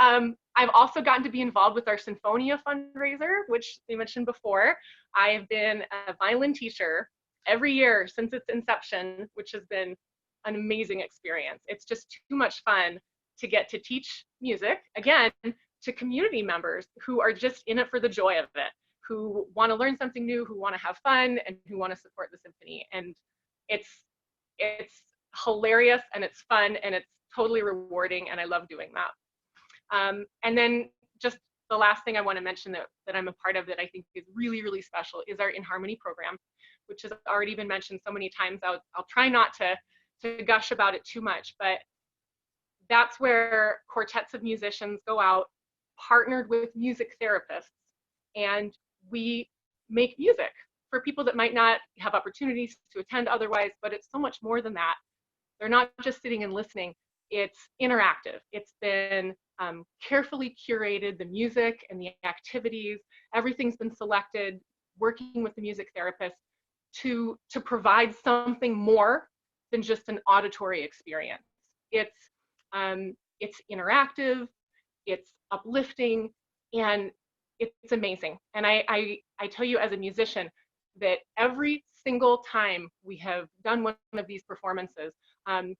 I've also gotten to be involved with our Symphonia fundraiser, which they mentioned before. I have been a violin teacher every year since its inception, which has been an amazing experience. It's just too much fun to get to teach music, again, to community members who are just in it for the joy of it, who want to learn something new, who want to have fun, and who want to support the symphony. And it's hilarious, and it's fun, and it's totally rewarding, and I love doing that. And then just the last thing I want to mention that I'm a part of that I think is really, really special is our In Harmony program, which has already been mentioned so many times. I'll try not to gush about it too much, but that's where quartets of musicians go out, partnered with music therapists, and we make music for people that might not have opportunities to attend otherwise, but it's so much more than that. They're not just sitting and listening, it's interactive. It's been carefully curated, the music and the activities, everything's been selected, working with the music therapist to provide something more than just an auditory experience. It's interactive, it's uplifting, and it's amazing. And I tell you as a musician that every single time we have done one of these performances, and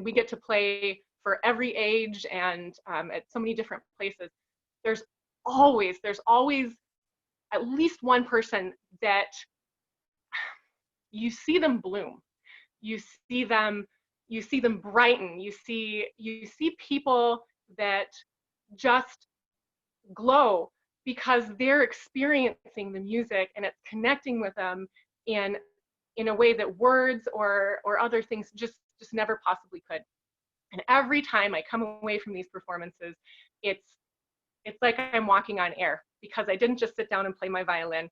we get to play for every age and at so many different places, there's always at least one person that you see them bloom, you see them brighten, you see people that just glow because they're experiencing the music and it's connecting with them in a way that words or other things just never possibly could. And every time I come away from these performances, it's like I'm walking on air because I didn't just sit down and play my violin.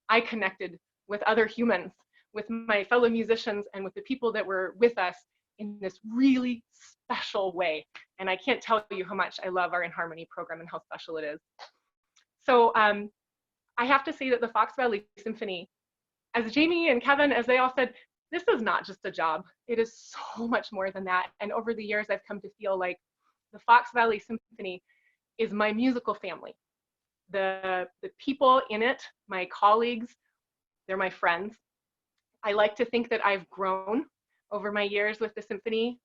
I connected with other humans, with my fellow musicians, and with the people that were with us in this really special way. And I can't tell you how much I love our In Harmony program and how special it is. So I have to say that the Fox Valley Symphony, as Jamie and Kevin, as they all said, this is not just a job. It is so much more than that. And over the years, I've come to feel like the Fox Valley Symphony is my musical family. The people in it, my colleagues, they're my friends. I like to think that I've grown over my years with the symphony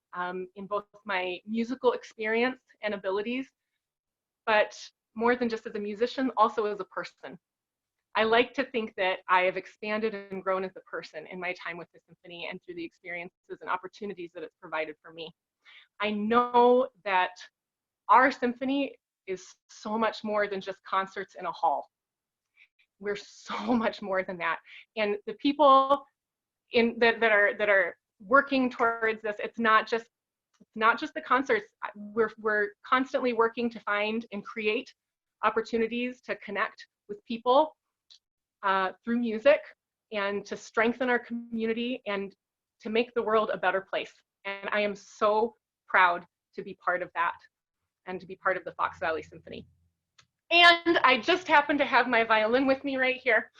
in both my musical experience and abilities, but more than just as a musician, also as a person. I like to think that I have expanded and grown as a person in my time with the symphony and through the experiences and opportunities that it's provided for me. I know that our symphony is so much more than just concerts in a hall. We're so much more than that. And the people that are working towards this, it's not just the concerts. We're constantly working to find and create opportunities to connect with people through music and to strengthen our community and to make the world a better place. And I am so proud to be part of that and to be part of the Fox Valley Symphony. And I just happen to have my violin with me right here.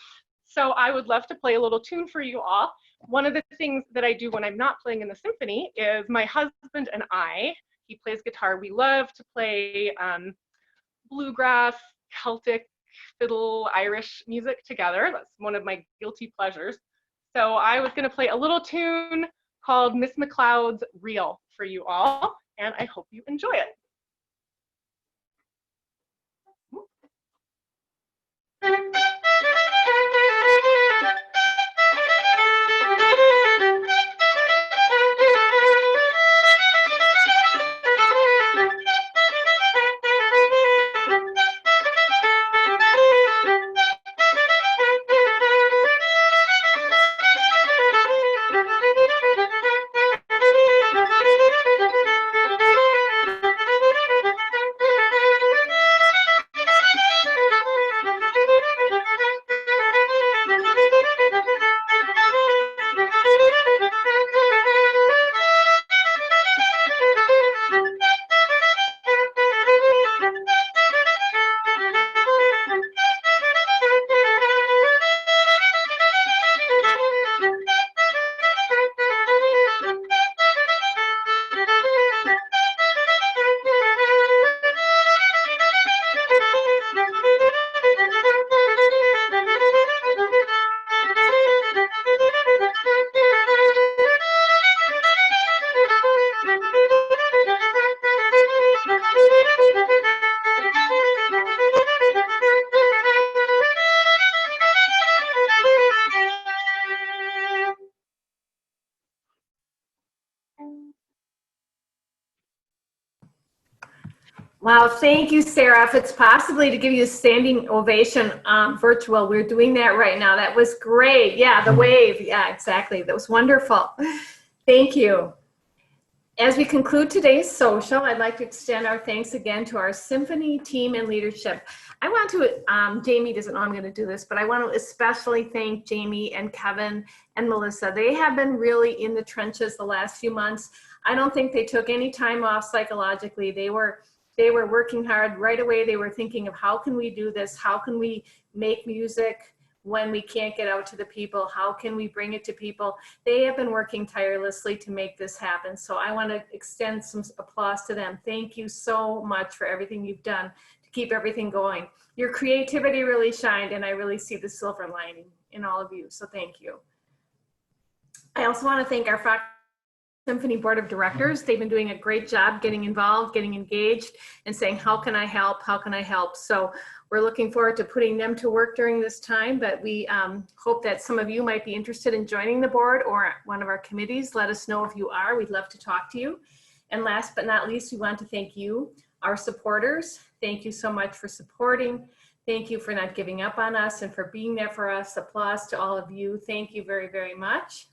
So I would love to play a little tune for you all. One of the things that I do when I'm not playing in the symphony is my husband and I, he plays guitar, we love to play bluegrass, Celtic, fiddle, Irish music together. That's one of my guilty pleasures. So I was going to play a little tune called Miss McLeod's Reel for you all, and I hope you enjoy it. Wow, thank you, Sarah. If it's possibly to give you a standing ovation virtual, we're doing that right now. That was great. Yeah, the wave. Yeah, exactly. That was wonderful. Thank you. As we conclude today's social, I'd like to extend our thanks again to our symphony team and leadership. I want to, Jamie doesn't know I'm going to do this, but I want to especially thank Jamie and Kevin and Melissa. They have been really in the trenches the last few months. I don't think they took any time off psychologically. They were working hard right away. They were thinking of how can we do this? How can we make music when we can't get out to the people? How can we bring it to people? They have been working tirelessly to make this happen. So I want to extend some applause to them. Thank you so much for everything you've done to keep everything going. Your creativity really shined, and I really see the silver lining in all of you. So thank you. I also want to thank our Fox Symphony Board of Directors. They've been doing a great job getting involved, getting engaged, and saying, how can I help? How can I help? So we're looking forward to putting them to work during this time, but we hope that some of you might be interested in joining the board or one of our committees. Let us know if you are. We'd love to talk to you. And last but not least, we want to thank you, our supporters, thank you so much for supporting. Thank you for not giving up on us and for being there for us. Applause to all of you. Thank you very, very much.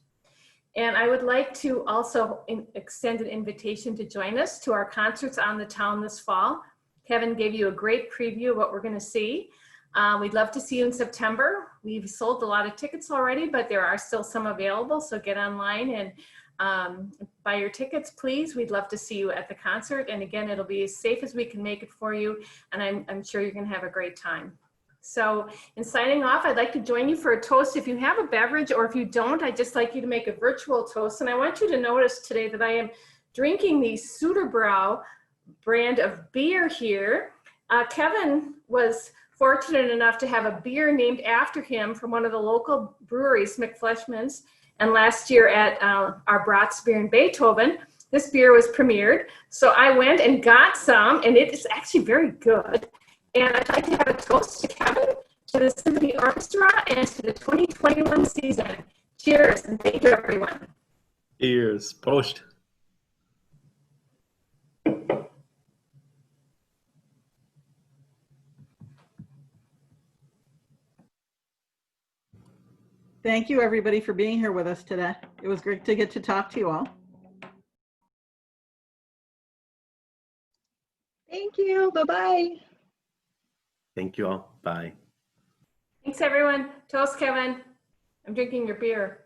And I would like to also extend an invitation to join us to our concerts on the town this fall. Kevin gave you a great preview of what we're going to see. We'd love to see you in September. We've sold a lot of tickets already, but there are still some available. So get online and buy your tickets, please. We'd love to see you at the concert. And again, it'll be as safe as we can make it for you. And I'm sure you're going to have a great time. So in signing off, I'd like to join you for a toast. If you have a beverage or if you don't, I'd just like you to make a virtual toast. And I want you to notice today that I am drinking the Suderbrow brand of beer here. Kevin was fortunate enough to have a beer named after him from one of the local breweries, McFleshman's. And last year at our Bratz beer in Beethoven, this beer was premiered. So I went and got some, and it is actually very good. And I'd like to have a toast to Kevin, to the Symphony Orchestra, and to the 2021 season. Cheers, and thank you, everyone. Cheers. Prost. Thank you, everybody, for being here with us today. It was great to get to talk to you all. Thank you. Bye-bye. Thank you all. Bye. Thanks, everyone. Toast, Kevin. I'm drinking your beer.